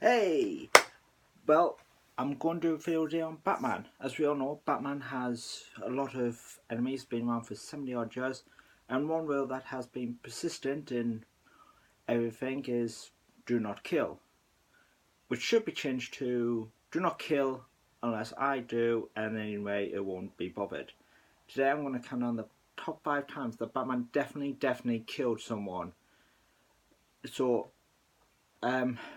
Hey! Well, I'm going to do a video today on Batman. As we all know, Batman has a lot of enemies, been around for 70 odd years, and one rule that has been persistent in everything is do not kill, which should be changed to do not kill unless I do, and anyway it won't be bothered. Today I'm going to count on the top 5 times that Batman definitely killed someone. So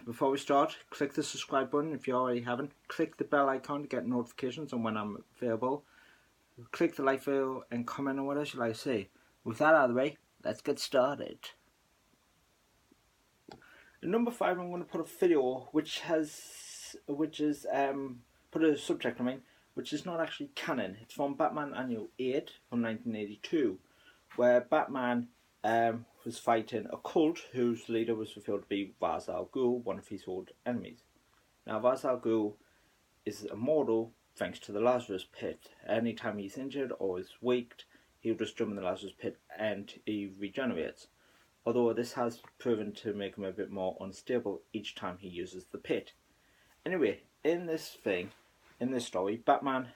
before we start, click the subscribe button if you already haven't. Click the bell icon to get notifications on when I'm available. Click the like video and comment on what else you'd like to see. With that out of the way, let's get started. At number 5, I'm going to put a video which is put a subject which is not actually canon. It's from Batman Annual 8 from 1982, where Batman was fighting a cult whose leader was revealed to be Ra's al Ghul, one of his old enemies. Now, Ra's al Ghul is immortal thanks to the Lazarus Pit. Anytime he's injured or is weak, he'll just jump in the Lazarus Pit and he regenerates. Although this has proven to make him a bit more unstable each time he uses the pit. Anyway, in this story, Batman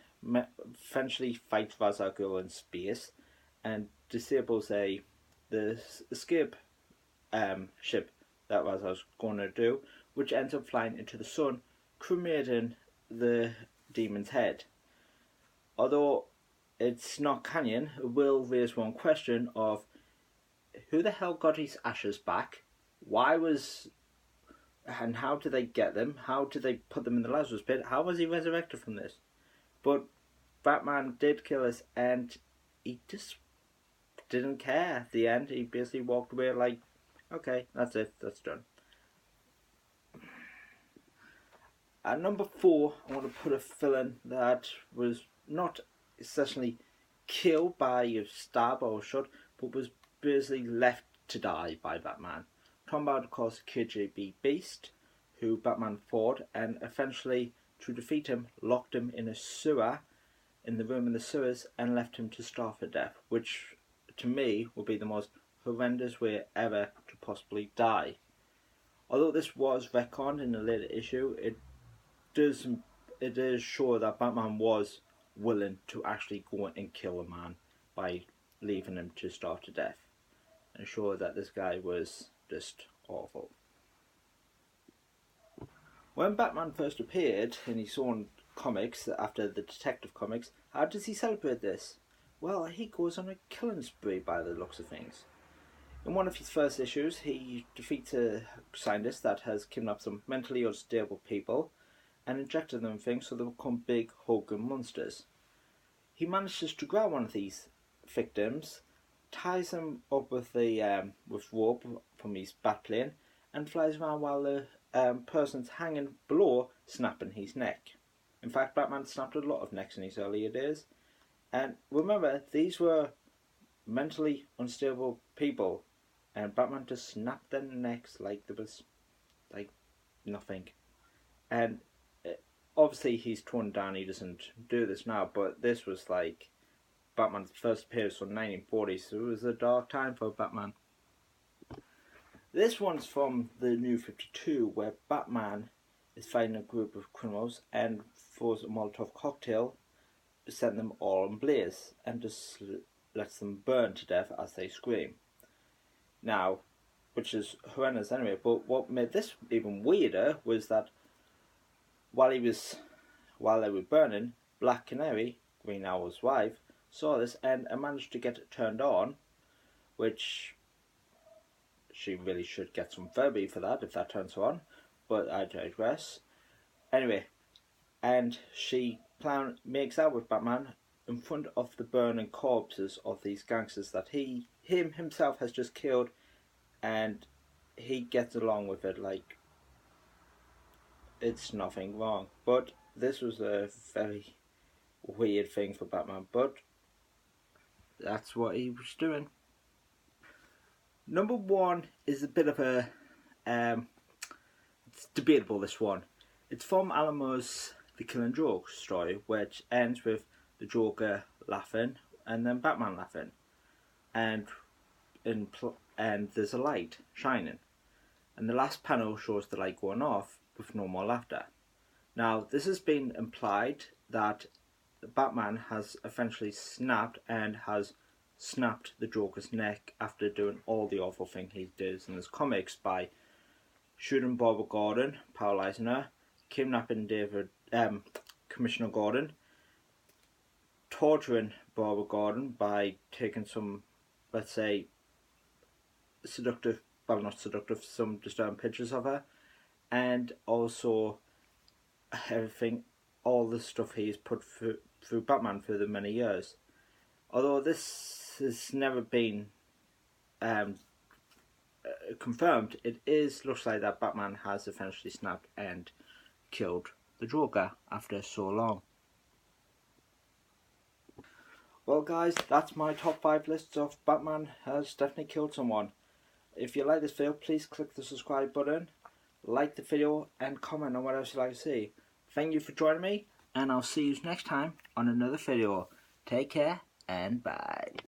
eventually fights Ra's al Ghul in space and disables the escape ship that Ra's was going to do, which ends up flying into the sun, cremating the demon's head. Although it's not canon, it will raise one question of who the hell got his ashes back? And how did they get them? How did they put them in the Lazarus Pit? How was he resurrected from this? But Batman did kill us, and he just didn't care at the end. He basically walked away like, okay, that's it, that's done. At number 4, I want to put a villain that was not essentially killed by a stab or a shot, but was basically left to die by Batman. Talking about, of course, KGB Beast, who Batman fought, and eventually, to defeat him, locked him in a sewer, in the room in the sewers, and left him to starve to death, which to me would be the most horrendous way ever to possibly die. Although this was retconned in a later issue, it is sure that Batman was willing to actually go and kill a man by leaving him to starve to death, and sure that this guy was just awful. When Batman first appeared in his own comics after the Detective Comics, how does he celebrate this? Well, he goes on a killing spree by the looks of things. In one of his first issues, he defeats a scientist that has kidnapped some mentally unstable people and injected them in things so they become big hulking monsters. He manages to grab one of these victims, ties him up with rope from his bat plane, and flies around while the person's hanging below, snapping his neck. In fact, Batman snapped a lot of necks in his earlier days. And remember, these were mentally unstable people, and Batman just snapped their necks like there was like nothing. And obviously he's toned down, he doesn't do this now, but this was like Batman's first appearance from 1940, so it was a dark time for Batman. This one's from the New 52, where Batman is fighting a group of criminals and throws a Molotov cocktail, setting them all in blaze, and just lets them burn to death as they scream. Now, which is horrendous anyway, but what made this even weirder was that while they were burning, Black Canary, Green Owl's wife, saw this and managed to get it turned on, which she really should get some therapy for that if that turns her on, but I digress. Anyway, and she makes out with Batman in front of the burning corpses of these gangsters that himself has just killed, and he gets along with it like it's nothing wrong. But this was a very weird thing for Batman, but that's what he was doing. Number 1 is a bit of a it's debatable, this one. It's from Alan Moore's The Killing Joke story, which ends with the Joker laughing and then Batman laughing, and there's a light shining, and the last panel shows the light going off with no more laughter. Now, this has been implied that Batman has eventually snapped and has snapped the Joker's neck after doing all the awful thing he does in his comics by shooting Barbara Gordon, paralysing her, kidnapping Commissioner Gordon, torturing Barbara Gordon by taking some, let's say, some disturbing pictures of her, and also all the stuff he's put through Batman for the many years. Although this has never been confirmed, looks like that Batman has eventually snapped and killed the Joker after so long. Well guys, that's my top 5 lists of Batman has definitely killed someone. If you like this video, please click the subscribe button, like the video, and comment on what else you'd like to see. Thank you for joining me, and I'll see you next time on another video. Take care, and bye.